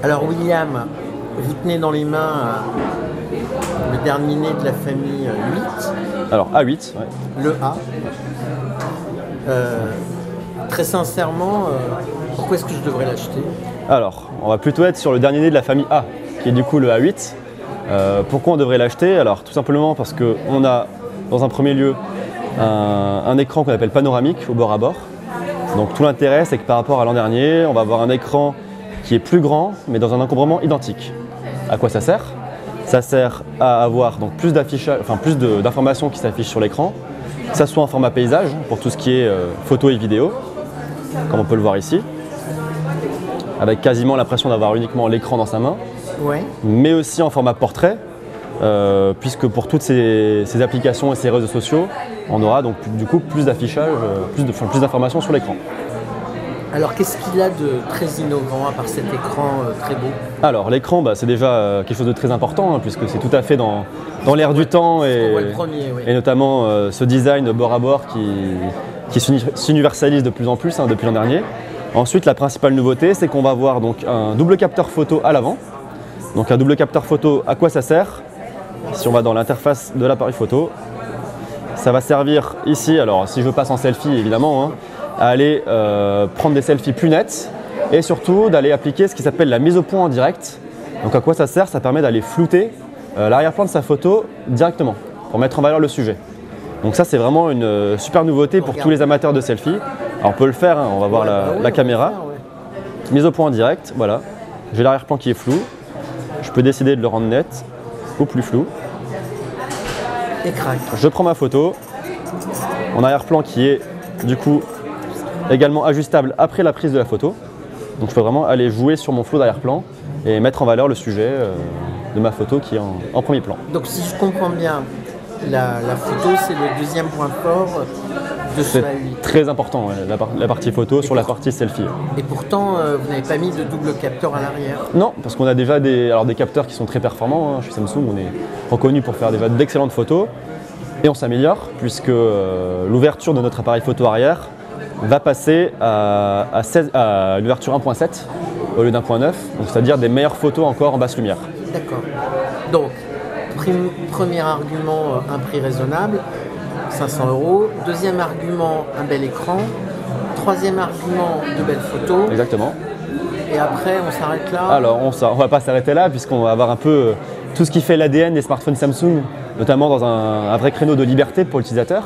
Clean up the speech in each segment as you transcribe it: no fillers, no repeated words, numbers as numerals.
Alors William, vous tenez dans les mains le dernier né de la famille 8. Alors A8, ouais. Le A. Très sincèrement, pourquoi est-ce que je devrais l'acheter? Alors, on va plutôt être sur le dernier né de la famille A, qui est du coup le A8. Pourquoi on devrait l'acheter? Alors tout simplement parce qu'on a dans un premier lieu un écran qu'on appelle panoramique au bord à bord. Donc tout l'intérêt, c'est que par rapport à l'an dernier, on va avoir un écran qui est plus grand mais dans un encombrement identique. À quoi ça sert? Ça sert à avoir donc plus d'affichage, enfin plus d'informations qui s'affichent sur l'écran, que ça soit en format paysage pour tout ce qui est photo et vidéo, comme on peut le voir ici, avec quasiment l'impression d'avoir uniquement l'écran dans sa main, Ouais. mais aussi en format portrait, puisque pour toutes ces applications et ces réseaux sociaux, on aura donc du coup plus d'affichage, plus d'informations sur l'écran. Alors qu'est-ce qu'il a de très innovant à part cet écran très beau? Alors l'écran, c'est déjà quelque chose de très important, hein, puisque c'est tout à fait dans l'air du temps On voit le premier, oui. et notamment ce design bord à bord qui s'universalise de plus en plus depuis l'an dernier. Ensuite, la principale nouveauté, c'est qu'on va avoir donc un double capteur photo à l'avant. Donc un double capteur photo, à quoi ça sert? Si on va dans l'interface de l'appareil photo, ça va servir ici, alors si je passe en selfie évidemment, hein, à aller prendre des selfies plus nettes et surtout d'aller appliquer ce qui s'appelle la mise au point en direct. Donc à quoi ça sert? Ça permet d'aller flouter l'arrière-plan de sa photo directement pour mettre en valeur le sujet. Donc ça c'est vraiment une super nouveauté pour tous les amateurs de selfie. Alors on peut le faire, hein, on va voir la caméra. Mise au point en direct, voilà. J'ai l'arrière-plan qui est flou. Je peux décider de le rendre net ou plus flou. Et crac. Je prends ma photo. Mon arrière-plan qui est du coup également ajustable après la prise de la photo. Donc je peux vraiment aller jouer sur mon flou d'arrière-plan et mettre en valeur le sujet de ma photo qui est en premier plan. Donc si je comprends bien, la photo c'est le deuxième point fort de ce C'est A8. très important, ouais, la partie photo sur la partie selfie. Et pourtant, vous n'avez pas mis de double capteur à l'arrière. Non, parce qu'on a déjà des capteurs qui sont très performants. Hein. Chez Samsung, on est reconnu pour faire déjà d'excellentes photos. Et on s'améliore puisque l'ouverture de notre appareil photo arrière va passer à l'ouverture 1.7 au lieu d'1.9, c'est-à-dire des meilleures photos encore en basse lumière. D'accord. Donc, premier argument, un prix raisonnable, 500 €. Deuxième argument, un bel écran. Troisième argument, de belles photos. Exactement. Et après, on s'arrête là. Alors, on va pas s'arrêter là puisqu'on va avoir un peu tout ce qui fait l'ADN des smartphones Samsung, notamment dans un vrai créneau de liberté pour l'utilisateur.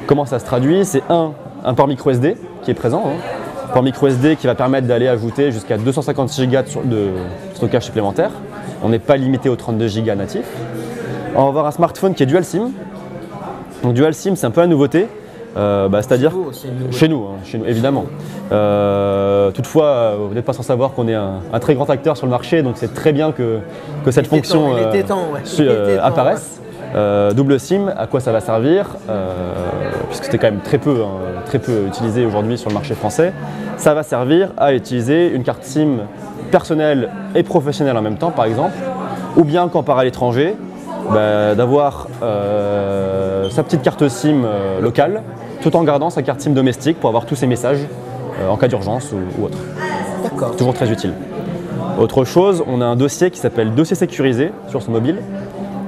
Comment ça se traduit? C'est un port micro SD qui est présent. Hein. Port micro SD qui va permettre d'aller ajouter jusqu'à 256 Go de stockage supplémentaire. On n'est pas limité aux 32 Go natifs. On va avoir un smartphone qui est dual SIM. Donc dual SIM, c'est un peu la nouveauté. C'est-à-dire chez nous, évidemment. Toutefois, vous n'êtes pas sans savoir qu'on est un très grand acteur sur le marché, donc c'est très bien que cette fonction apparaisse. Double SIM, à quoi ça va servir? Puisque c'était quand même très peu utilisé aujourd'hui sur le marché français. Ça va servir à utiliser une carte SIM personnelle et professionnelle en même temps, par exemple, ou bien quand on part à l'étranger, d'avoir sa petite carte SIM locale, tout en gardant sa carte SIM domestique pour avoir tous ses messages en cas d'urgence ou autre. D'accord. Toujours très utile. Autre chose, on a un dossier qui s'appelle dossier sécurisé sur son mobile,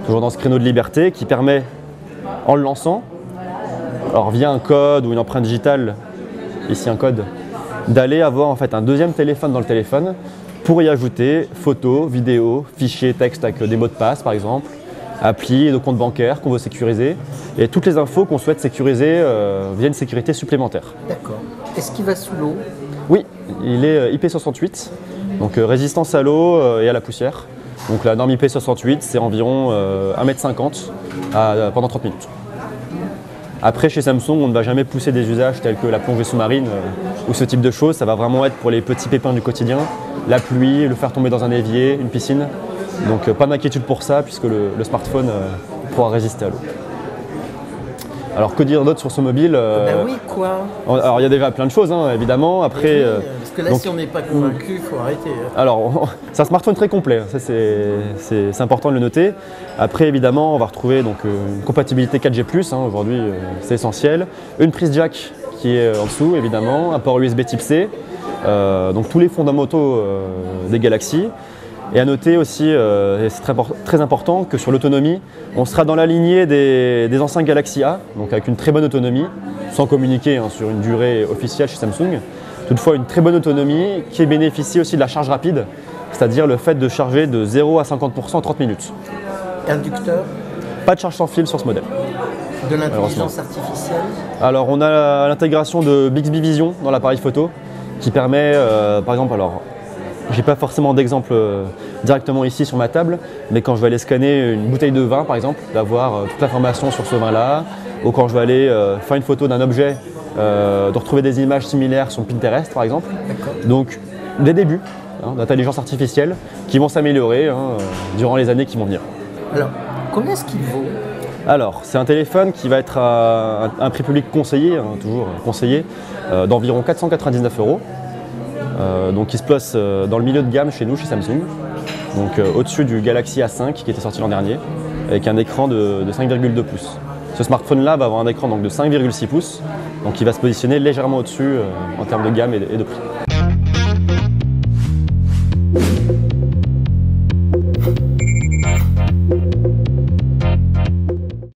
toujours dans ce créneau de liberté, qui permet, en le lançant, alors via un code ou une empreinte digitale, ici un code, d'aller avoir en fait un deuxième téléphone dans le téléphone pour y ajouter photos, vidéos, fichiers, textes avec des mots de passe par exemple, applis et de comptes bancaires qu'on veut sécuriser et toutes les infos qu'on souhaite sécuriser via une sécurité supplémentaire. D'accord. Est-ce qu'il va sous l'eau? Oui, il est IP68, donc résistance à l'eau et à la poussière. Donc la norme IP68, c'est environ 1,50 m pendant 30 minutes. Après, chez Samsung, on ne va jamais pousser des usages tels que la plongée sous-marine ou ce type de choses. Ça va vraiment être pour les petits pépins du quotidien, la pluie, le faire tomber dans un évier, une piscine. Donc pas d'inquiétude pour ça, puisque le smartphone pourra résister à l'eau. Alors que dire d'autre sur ce mobile Oui, quoi. Alors il y a déjà plein de choses, hein, évidemment. Après, parce que là, si on n'est pas convaincu, il faut arrêter. Alors, c'est un smartphone très complet, ça c'est important de le noter. Après, évidemment, on va retrouver donc, une compatibilité 4G+, hein, aujourd'hui c'est essentiel. Une prise jack qui est en dessous, évidemment, un port USB type C, donc tous les fondamentaux des Galaxy. Et à noter aussi, et c'est très important, que sur l'autonomie, on sera dans la lignée des anciens Galaxy A, donc avec une très bonne autonomie, sans communiquer sur une durée officielle chez Samsung. Toutefois, une très bonne autonomie qui bénéficie aussi de la charge rapide, c'est-à-dire le fait de charger de 0 à 50% en 30 minutes. Inducteur? Pas de charge sans fil sur ce modèle. De l'intelligence artificielle? Alors on a l'intégration de Bixby Vision dans l'appareil photo qui permet, par exemple, alors j'ai pas forcément d'exemple directement ici sur ma table, mais quand je vais aller scanner une bouteille de vin par exemple, d'avoir toute l'information sur ce vin-là, ou quand je vais aller faire une photo d'un objet, de retrouver des images similaires sur Pinterest par exemple. Donc des débuts d'intelligence artificielle qui vont s'améliorer durant les années qui vont venir. Alors, combien est-ce qu'il vaut? Alors, c'est un téléphone qui va être à un prix public conseillé, toujours conseillé, d'environ 499 €. Donc il se place dans le milieu de gamme chez nous, chez Samsung. Donc au-dessus du Galaxy A5 qui était sorti l'an dernier, avec un écran de 5,2 pouces. Ce smartphone-là va avoir un écran donc, de 5,6 pouces, donc il va se positionner légèrement au-dessus en termes de gamme et de prix.